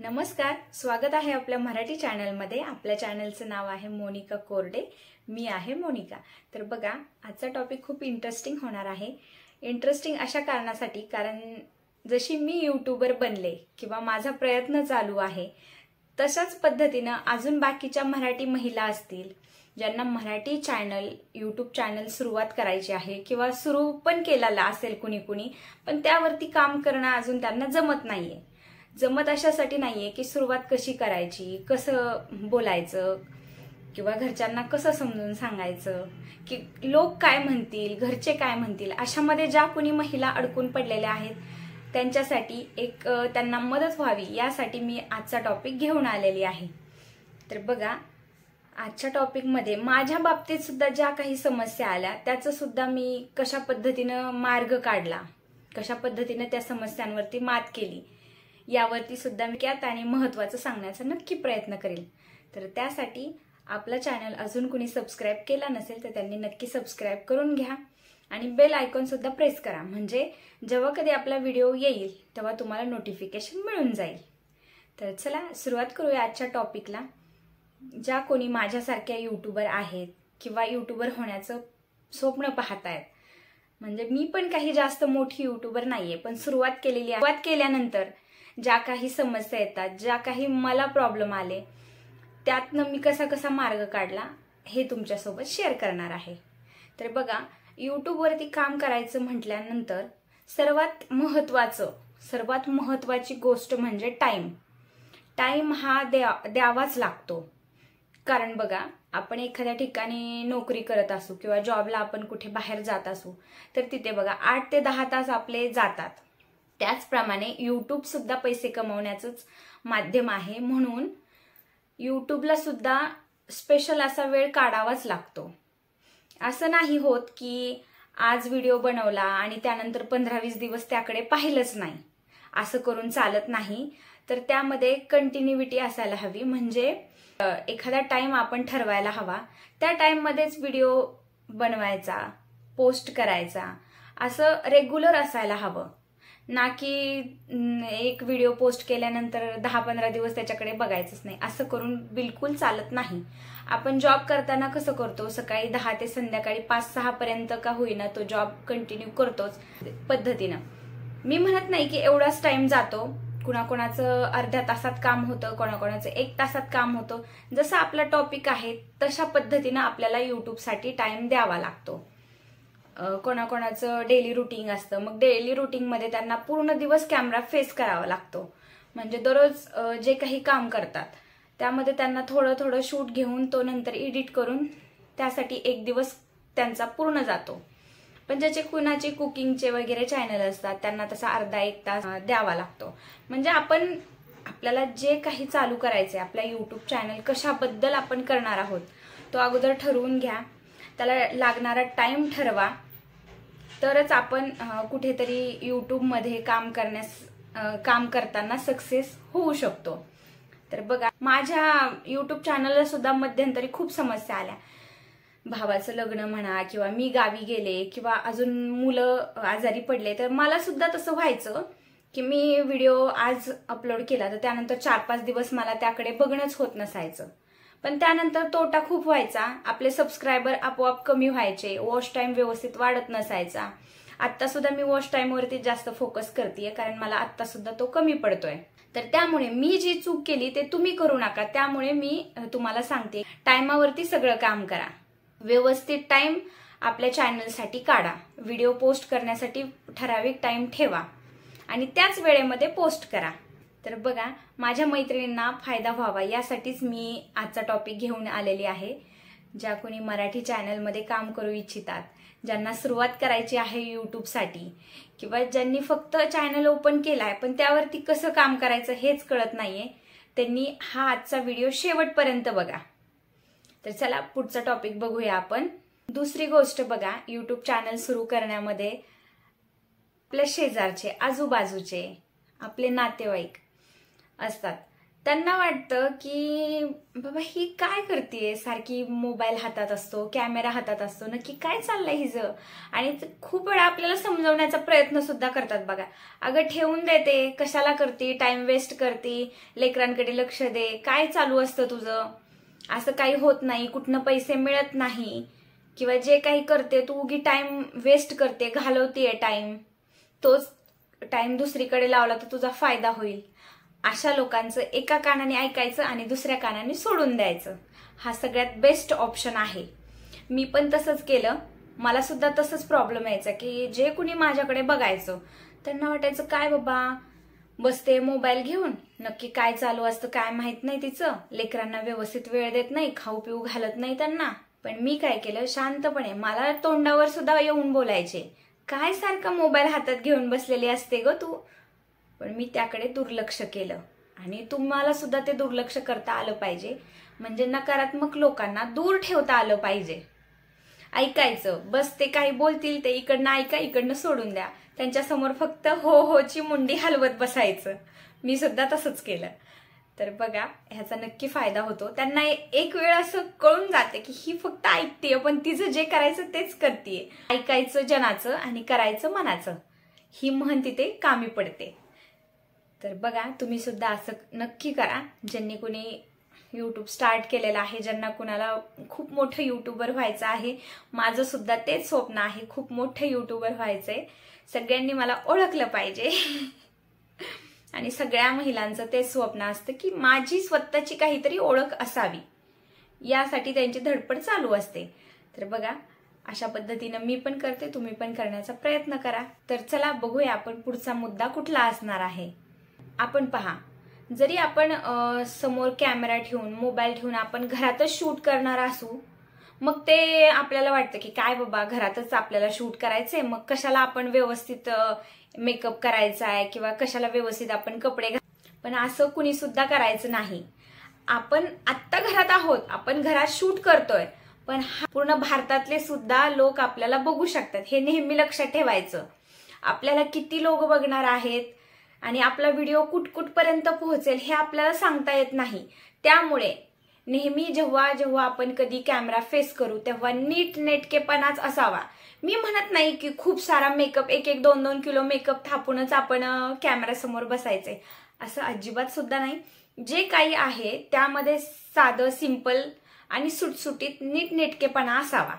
नमस्कार, स्वागत आहे आपल्या मराठी चॅनलमध्ये। आपल्या चॅनलचं नाव आहे मोनिका कोरडे। मी आहे मोनिका। तर बघा, आजचा टॉपिक खूप इंटरेस्टिंग होणार आहे। इंटरेस्टिंग अशा कारणासाठी कारण जशी मी यूट्यूबर बनले किंवा माझा प्रयत्न चालू आहे, तशाच पद्धतीने अजून बाकीच्या मराठी महिला असतील ज्यांना मराठी चॅनल यूट्यूब चॅनल सुरुवात करायची आहे किंवा सुरू पण केलेला असेल कुणी पण त्यावरती काम करणं अजून त्यांना जमत नाहीये। जमत अशासाठी नाहीये की सुरुवात कशी करायची, कसं बोलायचं किंवा घरच्यांना कसं समजून सांगायचं की लोक काय म्हणतील, घरचे काय म्हणतील, अशामध्ये ज्या कुणी महिला अडकून पडलेल्या आहेत त्यांच्यासाठी एक त्यांना मदत व्हावी यासाठी मी आजचा टॉपिक घेऊन आलेली आहे। तर बघा, आजच्या टॉपिकमध्ये माझ्या बाबतीत सुद्धा ज्या काही समस्या आल्या त्याचं सुद्धा मी कशा पद्धतीने मार्ग काढला, कशा पद्धतीने त्या समस्यांवरती मात केली यावरती सुद्धा मी त्यात आणि महत्त्वाचं सांगण्याचा नक्की प्रयत्न करेल। तर त्यासाठी आपला चॅनल अजून कुणी सबस्क्राइब केला नसेल तर त्यांनी नक्की सबस्क्राइब करून घ्या आणि बेल आयकॉन सुद्धा प्रेस करा, म्हणजे जेव्हा कधी आपला व्हिडिओ येईल तेव्हा तुम्हाला नोटिफिकेशन मिळून जाईल। तर चला सुरुवात करूया आजच्या टॉपिकला। ज्या कोणी माझ्यासारख्या यूट्यूबर आहेत किंवा यूट्यूबर होण्याचं स्वप्न पाहतायत, म्हणजे मी पण काही जास्त मोठी यूट्यूबर नाहीये, पण सुरुवात केलेली आहे। सुरुवात केल्यानंतर ज्या काही समस्या येतात, ज्या काही मला प्रॉब्लेम आले, त्यातनं मी कसा मार्ग काढला हे तुमच्यासोबत शेअर करणार आहे। तर बघा, यूट्यूबवरती काम करायचं म्हटल्यानंतर सर्वात महत्त्वाची गोष्ट म्हणजे टाइम हा द्यावाच लागतो। कारण बघा, आपण एखाद्या ठिकाणी नोकरी करत असू किंवा जॉबला आपण कुठे बाहेर जात असू तर तिथे बघा 8 ते 10 तास आपले जातात। त्याचप्रमाणे यूट्यूब सुद्धा पैसे कमवण्याचंच माध्यम आहे, म्हणून यूट्यूबला सुद्धा स्पेशल असा वेळ काढावाच लागतो। असं नाही होत की आज व्हिडिओ बनवला आणि त्यानंतर 15-20 दिवस त्याकडे पाहिलंच नाही, असं करून चालत नाही। तर त्यामध्ये कंटिन्यूटी असायला हवी, म्हणजे एखादा टाइम आपण ठरवायला हवा, त्या टाइम मध्येच व्हिडिओ बनवायचा, पोस्ट करायचा, असं रेग्युलर असायला हवं ना की एक व्हिडिओ पोस्ट केल्यानंतर 10-15 दिवस त्याच्याकडे बघायचंच नाही। असं करून बिलकुल चालत नाही। आपण जॉब करताना कसं करतो, सकाळी 10 ते संध्याकाळी 5-6 पर्यंत का होईना तो जॉब कंटिन्यू करतोच पद्धतीनं। मी म्हणत नाही की एवढाच टाइम जातो, कुणाकुणाचं अर्ध्या तासात काम होतं, कोणाकोणाचं 1 तासात काम होतं। जसं आपला टॉपिक आहे तशा पद्धतीनं आपल्याला यूट्यूबसाठी टाइम द्यावा लागतो। कोणाकोणाचं डेली रुटीन असतं, मग डेली रुटीन मध्ये त्यांना पूर्ण दिवस कॅमेरा फेस करावा लागतो, म्हणजे दररोज जे काही काम करतात त्यामध्ये त्यांना थोडं शूट घेऊन तो नंतर एडिट करून त्यासाठी 1 दिवस त्यांचा पूर्ण जातो। पण ज्याचे कुणाचे कुकिंगचे वगैरे चॅनल असतात त्यांना तसा अर्धा-1 तास द्यावा लागतो। म्हणजे आपल्याला जे काही चालू करायचंय, आपल्या यूट्यूब चॅनल कशाबद्दल आपण करणार आहोत तो अगोदर ठरवून घ्या, त्याला लागणारा टाइम ठरवा, तरच आपण कुठेतरी यूट्यूब मध्ये काम करताना सक्सेस होऊ शकतो। तर बघा, माझ्या यूट्यूब चॅनलला सुद्धा मध्यंतरी खूप समस्या आल्या। भावाचं लग्न म्हणा किंवा मी गावी गेले किंवा अजून मुलं आजारी पडले तर मला सुद्धा तसं व्हायचं की मी व्हिडिओ आज अपलोड केला तर त्यानंतर 4-5 दिवस मला त्याकडे बघणंच होत नसायचं। पण त्यानंतर तोटा खूप व्हायचा, आपले सबस्क्रायबर आपोआप कमी व्हायचे, वॉच टाइम व्यवस्थित वाढत नसायचा। आता सुद्धा मी वॉच टाइम वरती जास्त फोकस करतेय, कारण मला आता सुद्धा तो कमी पडतोय। तर त्यामुळे मी जी चूक केली ते तुम्ही करू नका। त्यामुळे मी तुम्हाला सांगते, टाइमावरती सगळं काम करा, व्यवस्थित टाइम आपल्या चॅनलसाठी काढा, व्हिडिओ पोस्ट करण्यासाठी ठराविक टाइम ठेवा आणि त्याच वेळेमध्ये पोस्ट करा। तर बघा, माझ्या मैत्रिणींना फायदा व्हावा यासाठीच मी आजचा टॉपिक घेऊन आलेली आहे। ज्या कोणी मराठी चॅनलमध्ये काम करू इच्छितात, ज्यांना सुरुवात करायची आहे यूट्यूबसाठी, किंवा ज्यांनी फक्त चॅनल ओपन केलाय पण त्यावरती कसं काम करायचं हेच कळत नाहीये, त्यांनी हा आजचा व्हिडिओ शेवटपर्यंत बघा। तर चला पुढचा टॉपिक बघूया आपण। दुसरी गोष्ट बघा, यूट्यूब चॅनल सुरू करण्यामध्ये आपल्या शेजारचे, आजूबाजूचे, आपले नातेवाईक असतात त्यांना वाटतं की बाबा ही काय करतेय, सारखी मोबाईल हातात असतो, कॅमेरा हातात असतो, नक्की काय चाललंय हिचं. आणि खूप वेळा आपल्याला समजवण्याचा प्रयत्न सुद्धा करतात बघा. अगं ठेवून देते, कशाला करते, टाइम वेस्ट करते, लेकरांकडे लक्ष दे, काय चालू असतं तुझं, असं काही होत नाही, कुठनं पैसे मिळत नाही, किंवा जे काही करते तू उगी टाइम वेस्ट करते, घालवतेय टाइम, तोच टाइम दुसरीकडे लावला तर तुझा फायदा होईल. अशा लोकांचं एका कानाने ऐकायचं आणि दुसऱ्या कानाने सोडून द्यायचं. हा सगळ्यात बेस्ट ऑप्शन आहे. मी पण तसंच केलं. मला सुद्धा तसंच प्रॉब्लेम यायचा की जे कुणी माझ्याकडे बघायचं त्यांना वाटायचं काय बाबा बसते मोबाईल घेऊन, नक्की काय चालू असतं काय माहित नाही तिचं, लेकरांना व्यवस्थित वेळ देत नाही, खाऊ पिऊ घालत नाही त्यांना. पण मी काय केलं, शांतपणे, मला तोंडावर सुद्धा येऊन बोलायचे, काय सारखं मोबाईल हातात घेऊन बसलेली असते ग तू. पण मी त्याकडे दुर्लक्ष केलं. आणि तुम्हाला सुद्धा ते दुर्लक्ष करता आलं पाहिजे, म्हणजे नकारात्मक लोकांना दूर ठेवता आलं पाहिजे. ऐकायचं, बस ते काही बोलतील ते इकडनं ऐका, इकडनं सोडून द्या. त्यांच्या समोर फक्त हो होची मुंडी हलवत बसायचं. मी सुद्धा तसंच केलं. तर बघा, ह्याचा नक्की फायदा होतो. त्यांना एक वेळ असं कळून जाते की ही फक्त ऐकतेय, पण तिचं जे करायचं तेच करतेय. ऐकायचं जनाचं आणि करायचं मनाचं, ही म्हण तिथे कामी पडते. तर बघा, तुम्ही सुद्धा असं नक्की करा. ज्यांनी कुणी यूट्यूब स्टार्ट केलेलं आहे, ज्यांना कुणाला खूप मोठं यूट्यूबर व्हायचं आहे, माझं सुद्धा तेच स्वप्न आहे, खूप मोठं यूट्यूबर व्हायचंय. सगळ्यांनी मला ओळखलं पाहिजे. आणि सगळ्या महिलांचं तेच स्वप्न असतं की माझी स्वतःची काहीतरी ओळख असावी, यासाठी त्यांची धडपड चालू असते. तर बघा, अशा पद्धतीनं मी पण करते, तुम्ही पण करण्याचा प्रयत्न करा. तर चला बघूया आपण पुढचा मुद्दा कुठला असणार आहे. आपण पहा, जरी आपण समोर कॅमेरा ठेवून, मोबाईल ठेवून आपण घरातच शूट करणार असू, मग ते आपल्याला वाटतं की काय बाबा घरातच आपल्याला शूट करायचंय, मग कशाला आपण व्यवस्थित मेकअप करायचा आहे, किंवा कशाला व्यवस्थित आपण कपडे पण असं कुणी सुद्धा करायचं नाही. आपण आत्ता घरात आहोत, आपण घरात शूट करतोय, पण पूर्ण भारतातले सुद्धा लोक आपल्याला बघू शकतात, हे नेहमी लक्षात ठेवायचं. आपल्याला किती लोक बघणार आहेत आणि आपला व्हिडिओ कुठपर्यंत पोहोचेल हे आपल्याला सांगता येत नाही. त्यामुळे नेहमी जेव्हा जेव्हा आपण कधी कॅमेरा फेस करू तेव्हा नीट नेटकेपणाच असावा. मी म्हणत नाही की खूप सारा मेकअप, 1-2 किलो मेकअप थापूनच आपण कॅमेरा समोर बसायचंय, असं अजिबात सुद्धा नाही. जे काही आहे त्यामध्ये साधं, सिंपल आणि सुटसुटीत नीटनेटकेपणा असावा.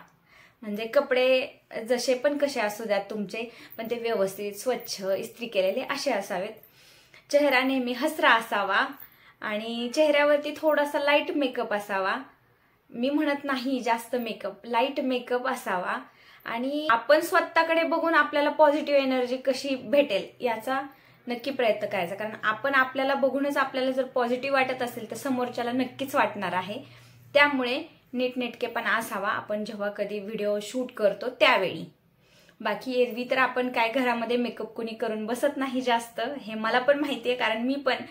म्हणजे कपडे जसे पण कसे असू द्यात तुमचे, पण ते व्यवस्थित स्वच्छ इस्त्री केलेले असे असावेत. चेहरा नेहमी हसरा असावा आणि चेहऱ्यावरती थोडासा लाईट मेकअप असावा. मी म्हणत नाही जास्त मेकअप, लाईट मेकअप असावा. आणि आपण स्वतःकडे बघून आपल्याला पॉझिटिव्ह एनर्जी कशी भेटेल याचा नक्की प्रयत्न करायचा. कारण आपण आपल्याला बघूनच आपल्याला जर पॉझिटिव्ह वाटत असेल तर समोरच्याला नक्कीच वाटणार आहे. त्यामुळे नीटनेटकेपणा असावा आपण जेव्हा कधी व्हिडिओ शूट करतो त्यावेळी. बाकी एरवी तर आपण काय घरामध्ये मेकअप कुणी करून बसत नाही जास्त, हे मला पण माहितीये, कारण मी पण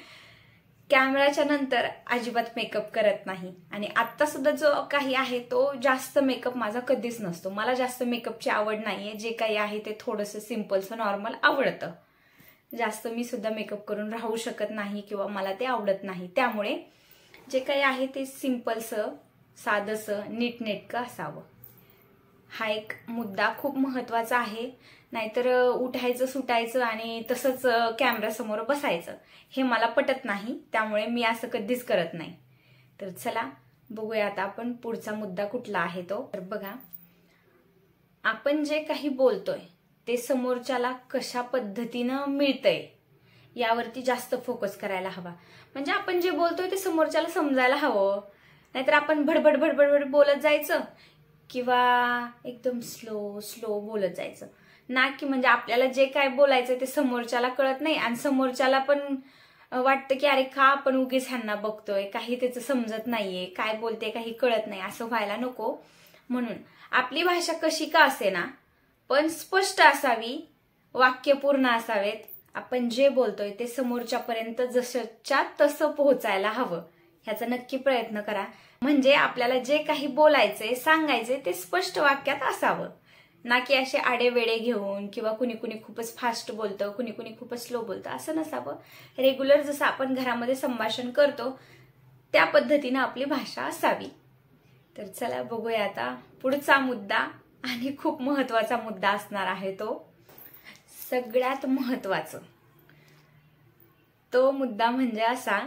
कॅमेराच्या नंतर अजिबात मेकअप करत नाही. आणि आता सुद्धा जो काही आहे तो जास्त मेकअप माझा कधीच नसतो. मला जास्त मेकअपची आवड नाहीये. जे काही आहे ते थोडंसं सिंपलचं नॉर्मल आवडतं. जास्त मी सुद्धा मेकअप करून राहू शकत नाही किंवा मला ते आवडत नाही. त्यामुळे जे काही आहे ते सिंपलसं, साधंसं, नीटनेटकं असावं. हा एक मुद्दा खूप महत्वाचा आहे. नाहीतर उठायचं, सुटायचं आणि तसंच कॅमेरासमोर बसायचं, हे मला पटत नाही. त्यामुळे मी असं कधीच करत नाही. तर चला बघूया आता आपण पुढचा मुद्दा कुठला आहे तो. तर बघा, आपण जे काही बोलतोय ते समोरच्याला कशा पद्धतीनं मिळतंय यावरती जास्त फोकस करायला हवा. म्हणजे आपण जे बोलतोय ते समोरच्याला समजायला हवं. नाहीतर आपण भडभड भडभड बोलत जायचं किंवा एकदम स्लो बोलत जायचं ना, की म्हणजे आपल्याला जे काय बोलायचं ते समोरच्याला कळत नाही आणि समोरच्याला पण वाटतं की अरे का आपण उगीच ह्यांना बघतोय, काही त्याचं समजत नाहीये, काय बोलते काही कळत नाही, असं व्हायला नको. म्हणून आपली भाषा कशी का असेना पण स्पष्ट असावी, वाक्य पूर्ण असावेत. आपण जे बोलतोय ते समोरच्यापर्यंत जसंच्या तसं पोहोचायला हवं. ह्याचा नक्की प्रयत्न करा. म्हणजे आपल्याला जे काही बोलायचंय, सांगायचंय ते स्पष्ट वाक्यात असावं. ना की असे आडेवेडे घेऊन किंवा कुणी कुणी खूपच फास्ट बोलतं, कुणी कुणी खूपच स्लो बोलतं, असं नसावं. रेग्युलर जसं आपण घरामध्ये संभाषण करतो त्या पद्धतीनं आपली भाषा असावी. तर चला बघूया आता पुढचा मुद्दा, आणि खूप महत्वाचा मुद्दा असणार आहे तो. सगळ्यात महत्वाचं तो मुद्दा म्हणजे असा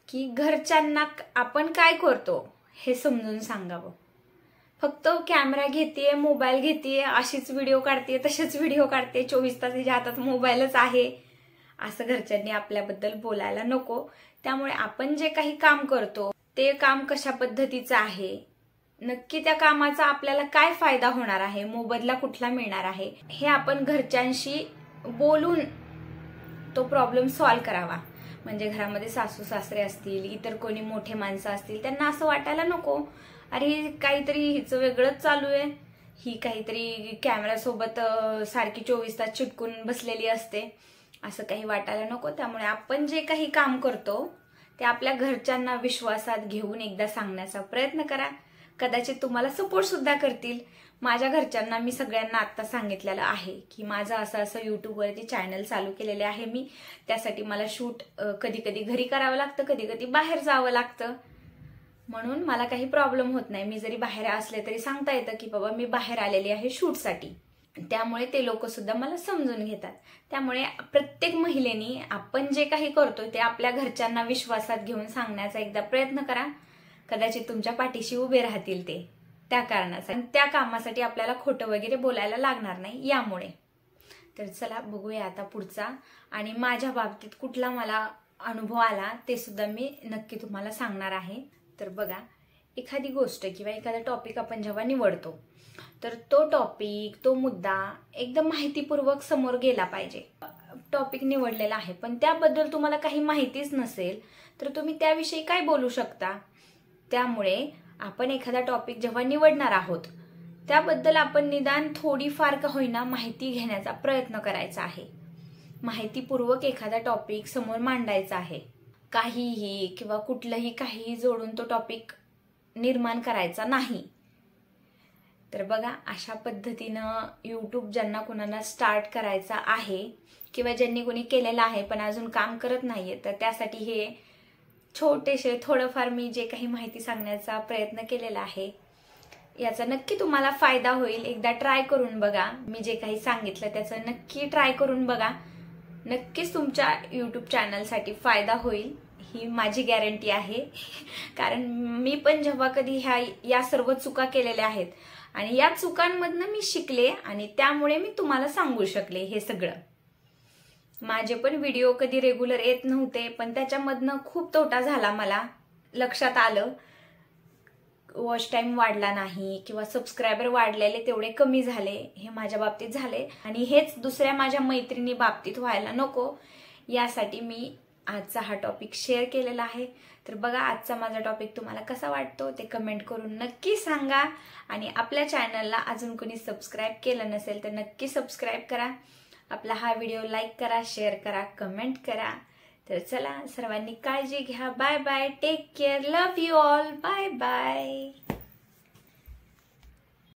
की घरच्यांना आपण काय करतो हे समजून सांगावं. फक्त कॅमेरा घेतेय, मोबाईल घेतेय, अशीच व्हिडिओ काढते, तसेच व्हिडिओ काढते, 24 तास तिच्या हातात मोबाईलच आहे, असं घरच्यांनी आपल्याबद्दल बोलायला नको. त्यामुळे आपण जे काही काम करतो ते काम कशा पद्धतीचं आहे, नक्की त्या कामाचा आपल्याला काय फायदा होणार आहे, मोबदला कुठला मिळणार आहे, हे आपण घरच्यांशी बोलून तो प्रॉब्लेम सॉल्व्ह करावा. म्हणजे घरामध्ये सासू सासरे असतील, इतर कोणी मोठे माणसं असतील, त्यांना असं वाटायला नको अरे काहीतरी हिचं वेगळंच चालू आहे, ही काहीतरी कॅमेऱ्यासोबत सारखी 24 तास चिटकून बसलेली असते, असं काही वाटायला नको. त्यामुळे आपण जे काही काम करतो ते आपल्या घरच्यांना विश्वासात घेऊन एकदा सांगण्याचा प्रयत्न करा. कदाचित तुम्हाला सपोर्ट सुद्धा करतील. माझ्या घरच्यांना मी सगळ्यांना आता सांगितलेलं आहे की माझं असं असं युट्यूबवरती चॅनल चालू केलेले आहे मी, त्यासाठी मला शूट कधी कधी घरी करावं लागतं, कधी कधी बाहेर जावं लागतं, म्हणून मला काही प्रॉब्लेम होत नाही. मी जरी बाहेर असले तरी सांगता येतं की बाबा मी बाहेर आलेली आहे शूटसाठी. त्यामुळे ते लोक सुद्धा मला समजून घेतात. त्यामुळे प्रत्येक महिलेनी आपण जे काही करतोय ते आपल्या घरच्यांना विश्वासात घेऊन सांगण्याचा एकदा प्रयत्न करा. कदाचित तुमच्या पाठीशी उभे राहतील ते त्या कारणासाठी, त्या कामासाठी आपल्याला खोटं वगैरे बोलायला लागणार नाही यामुळे. तर चला बघूया आता पुढचा, आणि माझ्या बाबतीत कुठला मला अनुभव आला ते सुद्धा मी नक्की तुम्हाला सांगणार आहे. तर बघा, एखादी गोष्ट किंवा एखादा टॉपिक आपण जेव्हा निवडतो तर तो टॉपिक, तो मुद्दा एकदम माहितीपूर्वक समोर गेला पाहिजे. टॉपिक निवडलेला आहे पण त्याबद्दल तुम्हाला काही माहितीच नसेल तर तुम्ही त्याविषयी काय बोलू शकता. त्यामुळे आपण एखादा टॉपिक जेव्हा निवडणार आहोत त्याबद्दल आपण निदान थोडीफार का होईना माहिती घेण्याचा प्रयत्न करायचा आहे. माहितीपूर्वक एखादा टॉपिक समोर मांडायचा आहे. काहीही किंवा कुठलंही काहीही जोडून तो टॉपिक निर्माण करायचा नाही. तर बघा, अशा पद्धतीनं यूट्यूब ज्यांना कुणाला स्टार्ट करायचा आहे किंवा ज्यांनी कोणी केलेलं आहे पण अजून काम करत नाहीये, तर त्यासाठी हे छोटेसे थोडंफार मी जे काही माहिती सांगण्याचा प्रयत्न केलेला आहे याचा नक्की तुम्हाला फायदा होईल. एकदा ट्राय करून बघा. मी जे काही सांगितलं त्याचं नक्की ट्राय करून बघा. नक्कीच तुमच्या यूट्यूब चॅनलसाठी फायदा होईल ही माझी गॅरंटी आहे. कारण मी पण जेव्हा कधी या सर्व चुका केलेल्या आहेत आणि या चुकांमधनं मी शिकले आणि त्यामुळे मी तुम्हाला सांगू शकले हे सगळं. माझे पण व्हिडिओ कधी रेग्युलर येत नव्हते पण त्याच्यामधनं खूप तोटा झाला. मला लक्षात आलं वॉच टाइम वाढला नाही किंवा सबस्क्रायबर वाढलेले तेवढे कमी झाले, हे माझ्या बाबतीत झाले आणि हेच दुसऱ्या माझ्या मैत्रिणी बाबतीत व्हायला नको यासाठी मी आजचा हा टॉपिक शेअर केलेला आहे. तर बघा, आजचा माझा टॉपिक तुम्हाला कसा वाटतो ते कमेंट करून नक्की सांगा. आणि आपल्या चॅनलला अजून कोणी सबस्क्राईब केलं नसेल तर नक्की सबस्क्राईब करा. आपला हा व्हिडिओ लाईक करा, शेअर करा, कमेंट करा. तर चला, सर्वांनी काळजी घ्या. Bye bye, take care, love you all, bye bye.